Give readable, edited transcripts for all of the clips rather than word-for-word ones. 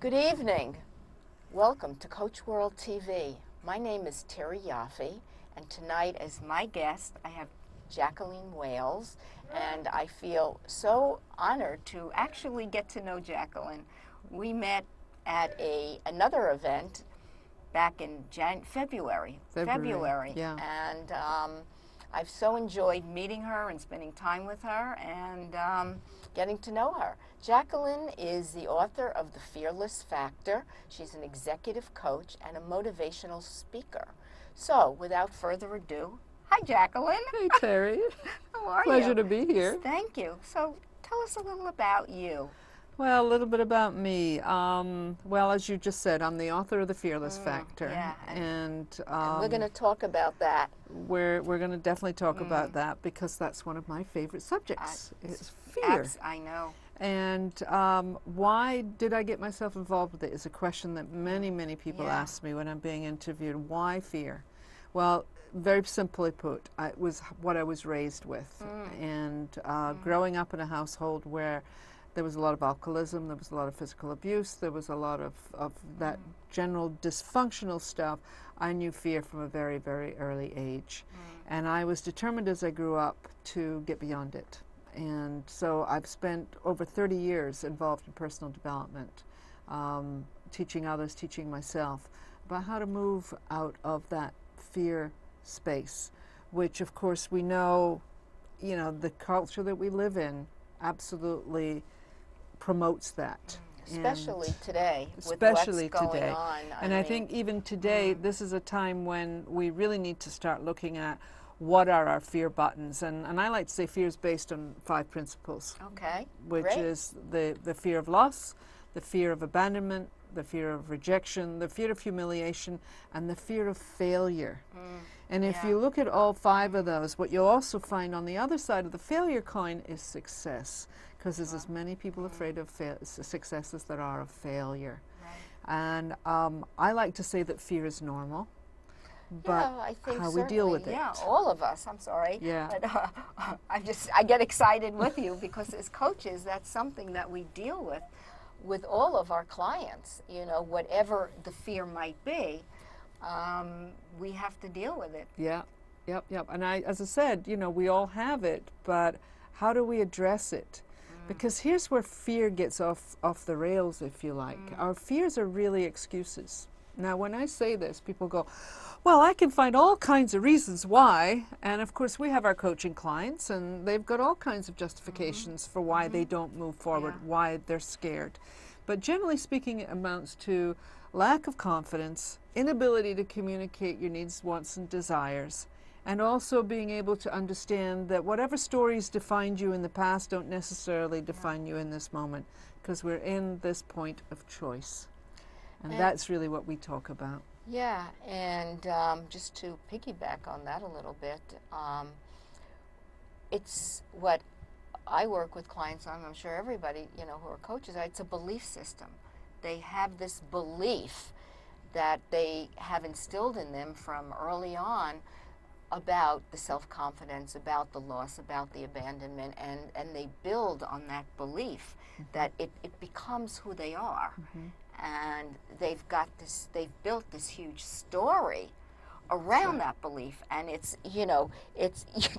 Good evening. Welcome to Coach World TV. My name is Terry Yoffe, and tonight as my guest I have Jacqueline Wales, and I feel so honored to actually get to know Jacqueline. We met at another event back in February, Yeah. and I've so enjoyed meeting her and spending time with her and getting to know her. Jacqueline is the author of The Fearless Factor. She's an executive coach and a motivational speaker. So, without further ado, hi Jacqueline. Hey, Terry. How are you? Pleasure to be here. Thank you. So, tell us a little about you. Well, a little bit about me. Well, as you just said, I'm the author of The Fearless Factor. Yeah, And we're going to talk about that. we're going to definitely talk about that because that's one of my favorite subjects. It's fear. I know. And why did I get myself involved with it is a question that many people ask me when I'm being interviewed. Why fear? Well, very simply put, it was what I was raised with. And growing up in a household where there was a lot of alcoholism, there was a lot of physical abuse, there was a lot of that general dysfunctional stuff, I knew fear from a very early age. And I was determined as I grew up to get beyond it. And so I've spent over 30 years involved in personal development, teaching others, teaching myself about how to move out of that fear space, which of course we know, the culture that we live in absolutely promotes that. Especially today, with Especially what's going today. on. And I think even today, this is a time when we really need to start looking at what are our fear buttons. And I like to say fear is based on 5 principles. Okay, Which great. is the fear of loss, the fear of abandonment, the fear of rejection, the fear of humiliation, and the fear of failure. And if you look at all 5 of those, what you'll also find on the other side of the failure coin is success, because there's as many people afraid of success as there are of failure. Right. And I like to say that fear is normal, but I think how we deal with it. Yeah, all of us. I'm sorry. Yeah. But I get excited with you because as coaches, that's something that we deal with all of our clients. Whatever the fear might be, we have to deal with it. Yeah, yep. And as I said, we all have it, but how do we address it? Because here's where fear gets off the rails, if you like. Our fears are really excuses. Now, when I say this, people go, well, I can find all kinds of reasons why. And of course, we have our coaching clients, and they've got all kinds of justifications for why they don't move forward, why they're scared. But generally speaking, it amounts to lack of confidence, inability to communicate your needs, wants, and desires, and also being able to understand that whatever stories defined you in the past don't necessarily define you in this moment, because we're in this point of choice. And that's really what we talk about. Yeah, and just to piggyback on that a little bit, it's what I work with clients on. I'm sure everybody, who are coaches, it's a belief system. They have this belief that they have instilled in them from early on about the self-confidence, about the loss, about the abandonment, and they build on that belief that it becomes who they are. And they've built this huge story around that belief, and it's you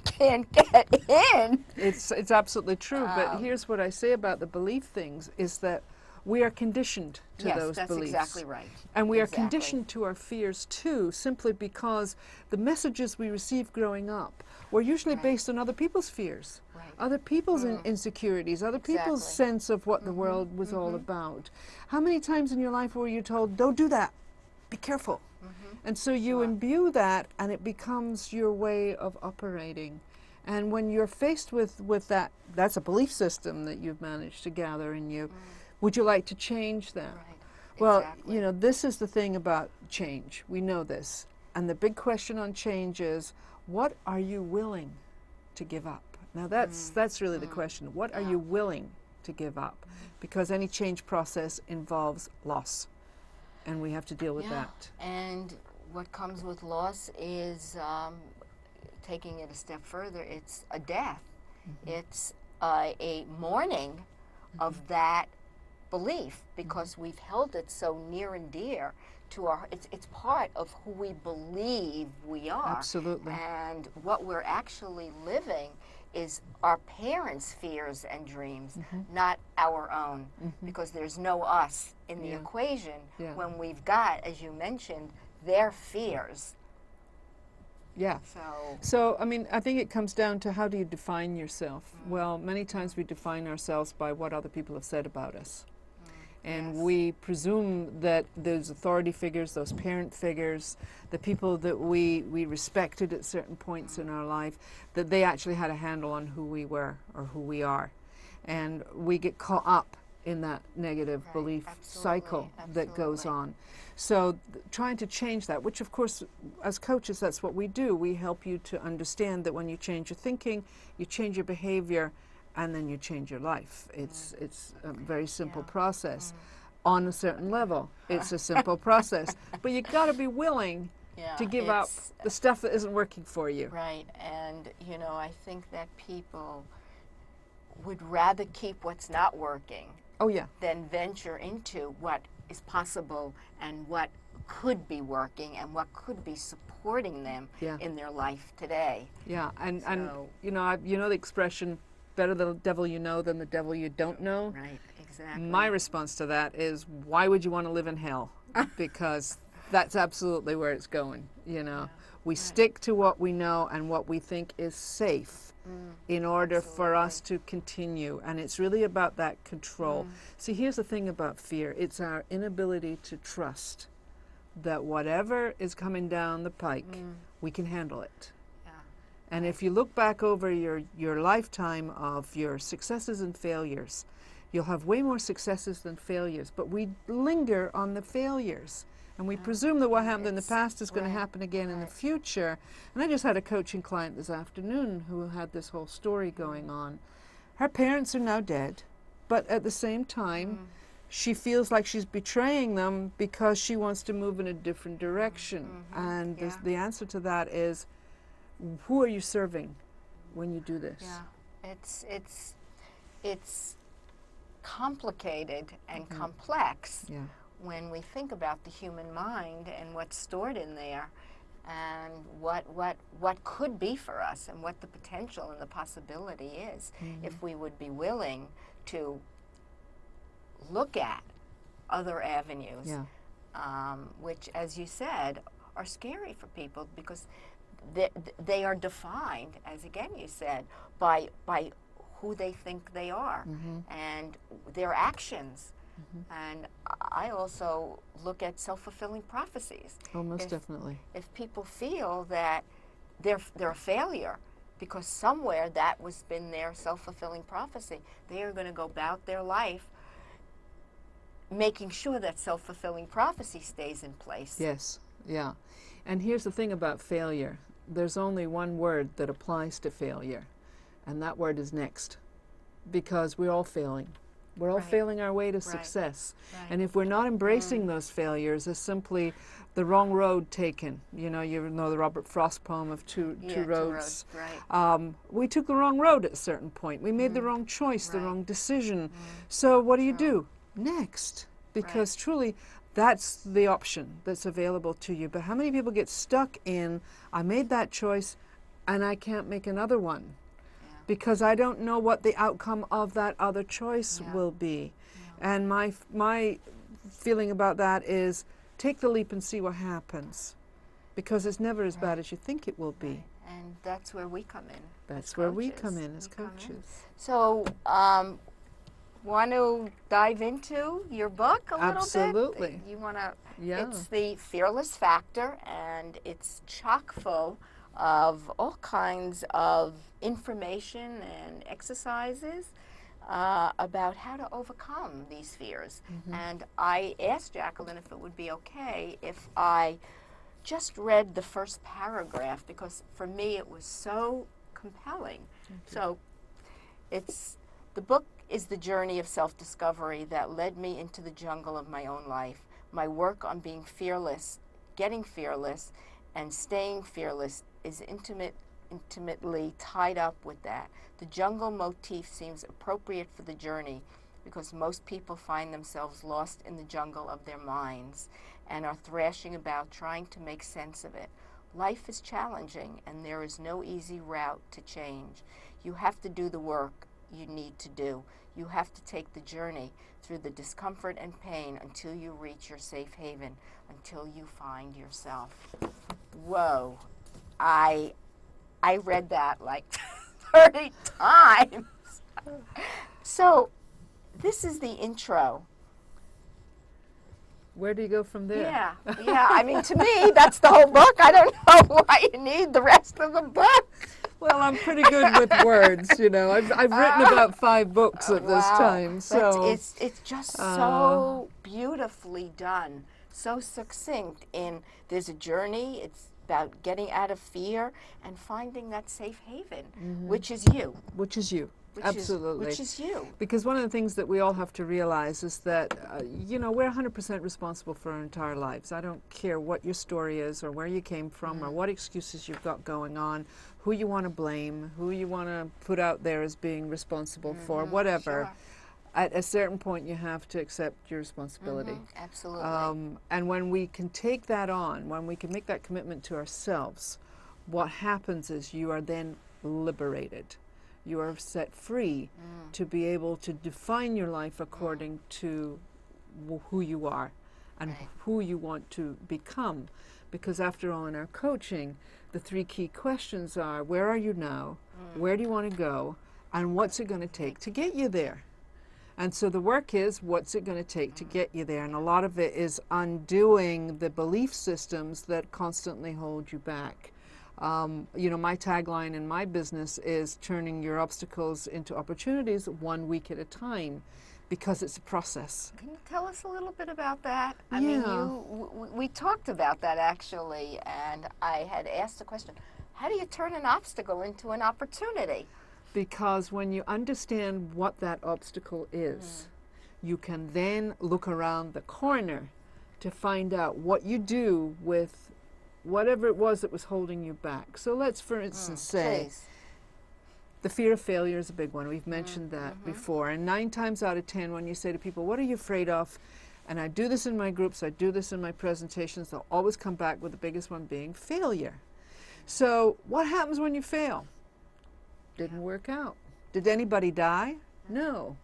can't get in. It's absolutely true, but here's what I say about the belief things is that we are conditioned to those that's beliefs. exactly right. And we are conditioned to our fears too, simply because the messages we receive growing up were usually based on other people's fears, other people's insecurities, other people's sense of what the world was all about. How many times in your life were you told, don't do that, be careful? And so you imbue that, and it becomes your way of operating. And when you're faced with that, that's a belief system that you've managed to gather in you. Would you like to change that? Well, this is the thing about change. We know this. And the big question on change is, what are you willing to give up? Now that's really the question. What are you willing to give up? Because any change process involves loss. And we have to deal with that. And what comes with loss is, taking it a step further, it's a death. It's a mourning of that belief because we've held it so near and dear to our, it's part of who we believe we are. Absolutely. And what we're actually living is our parents' fears and dreams, not our own, because there's no us in the equation when we've got, as you mentioned, their fears. Yeah. So, I mean, I think it comes down to how do you define yourself? Well, many times we define ourselves by what other people have said about us. And we presume that those authority figures, those parent figures, the people that we respected at certain points in our life, that they actually had a handle on who we were or who we are. And we get caught up in that negative belief cycle that goes on. So trying to change that, which of course as coaches that's what we do. We help you to understand that when you change your thinking, you change your behavior, and then you change your life. It's a very simple process. On a certain level, it's a simple process. But you've got to be willing to give up the stuff that isn't working for you. Right, and you know, I think that people would rather keep what's not working than venture into what is possible and what could be working and what could be supporting them in their life today. Yeah, and you know the expression, better the devil you know than the devil you don't know. Right, exactly. My response to that is, why would you want to live in hell? Because that's absolutely where it's going, you know. We stick to what we know and what we think is safe in order for us to continue. And it's really about that control. See, here's the thing about fear. It's our inability to trust that whatever is coming down the pike, we can handle it. And if you look back over your lifetime of your successes and failures, you'll have way more successes than failures. But we linger on the failures. And we presume that what happened in the past is going to happen again in the future. And I just had a coaching client this afternoon who had this whole story going on. Her parents are now dead, but at the same time, she feels like she's betraying them because she wants to move in a different direction. And the answer to that is, who are you serving when you do this? Yeah, it's complicated and complex when we think about the human mind and what's stored in there, and what could be for us, and what the potential and the possibility is, if we would be willing to look at other avenues, which, as you said, are scary for people because they are defined, as again you said, by who they think they are and their actions. And I also look at self-fulfilling prophecies. Oh, most definitely. If people feel that they're a failure because somewhere that was been their self-fulfilling prophecy, they are going to go about their life making sure that self-fulfilling prophecy stays in place. Yes, yeah. And here's the thing about failure. There's only one word that applies to failure, and that word is next, because we're all failing. We're all failing our way to success. And if we're not embracing those failures as simply the wrong road taken, you know the Robert Frost poem of two roads. We took the wrong road at a certain point. We made the wrong choice, the wrong decision. So what do? Next. Because truly, that's the option that's available to you. But how many people get stuck in, I made that choice and I can't make another one because I don't know what the outcome of that other choice will be. And my feeling about that is, take the leap and see what happens, because it's never as bad as you think it will be. And that's where we come in. That's where we come in as coaches. So, want to dive into your book a little bit? Absolutely. You want to? It's the Fearless Factor, and it's chock full of all kinds of information and exercises about how to overcome these fears. And I asked Jacqueline if it would be okay if I just read the first paragraph, because for me it was so compelling. So the book is the journey of self-discovery that led me into the jungle of my own life. My work on being fearless, getting fearless, and staying fearless is intimately tied up with that. The jungle motif seems appropriate for the journey, because most people find themselves lost in the jungle of their minds and are thrashing about trying to make sense of it. Life is challenging, and there is no easy route to change. You have to do the work you need to do. You have to take the journey through the discomfort and pain until you reach your safe haven, until you find yourself. Whoa. I read that like 30 times. So, this is the intro. Where do you go from there? Yeah. I mean, to me, that's the whole book. I don't know why you need the rest of the book. Well, I'm pretty good with words, you know. I've written about 5 books at this time, so but it's just so beautifully done, so succinct. In there's a journey. It's about getting out of fear and finding that safe haven, which is you. Which is you. Absolutely. Which is you. Because one of the things that we all have to realize is that, you know, we're 100% responsible for our entire lives. I don't care what your story is or where you came from or what excuses you've got going on, who you want to blame, who you want to put out there as being responsible for, whatever. Sure. At a certain point, you have to accept your responsibility. Absolutely. And when we can take that on, when we can make that commitment to ourselves, what happens is you are then liberated. You are set free to be able to define your life according to who you are and who you want to become. Because after all, in our coaching, the 3 key questions are, where are you now? Where do you want to go? And what's it going to take to get you there? And so the work is, what's it going to take to get you there? And a lot of it is undoing the belief systems that constantly hold you back. You know, my tagline in my business is turning your obstacles into opportunities 1 week at a time, because it's a process. Can you tell us a little bit about that? I Yeah. mean, we talked about that actually, and I had asked the question, how do you turn an obstacle into an opportunity? Because when you understand what that obstacle is, you can then look around the corner to find out what you do with whatever it was that was holding you back. So let's, for instance, say the fear of failure is a big one. We've mentioned that before. And 9 times out of 10, when you say to people, what are you afraid of? And I do this in my groups, I do this in my presentations, they'll always come back with the biggest one being failure. So what happens when you fail? Didn't work out. Did anybody die? No.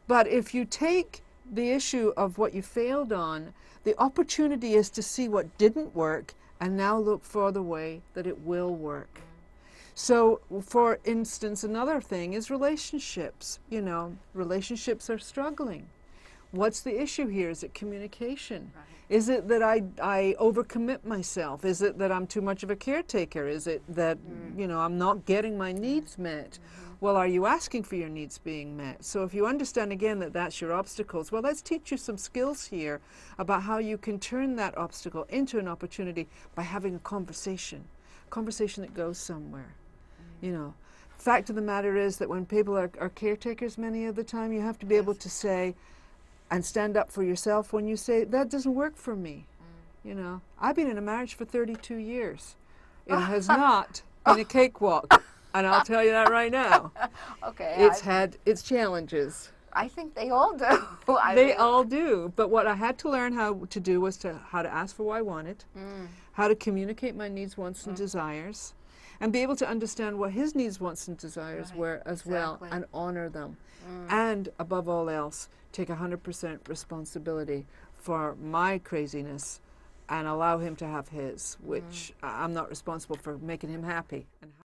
But if you take the issue of what you failed on, the opportunity is to see what didn't work and now look for the way that it will work. So, for instance, another thing is relationships. You know, relationships are struggling. What's the issue here? Is it communication? Is it that I overcommit myself? Is it that I'm too much of a caretaker? Is it that, you know, I'm not getting my needs met? Well, are you asking for your needs being met? So if you understand again that that's your obstacles, well, let's teach you some skills here about how you can turn that obstacle into an opportunity by having a conversation that goes somewhere. You know, fact of the matter is that when people are caretakers many of the time, you have to be able to say and stand up for yourself when you say, that doesn't work for me. You know, I've been in a marriage for 32 years. It has not been a cakewalk. And I'll tell you that right now. Okay. It's had its challenges. I think they all do. They all do. But what I had to learn how to do was how to ask for what I wanted, how to communicate my needs, wants, and desires, and be able to understand what his needs, wants, and desires were as well, and honor them. And above all else, take 100% responsibility for my craziness and allow him to have his, which I'm not responsible for making him happy.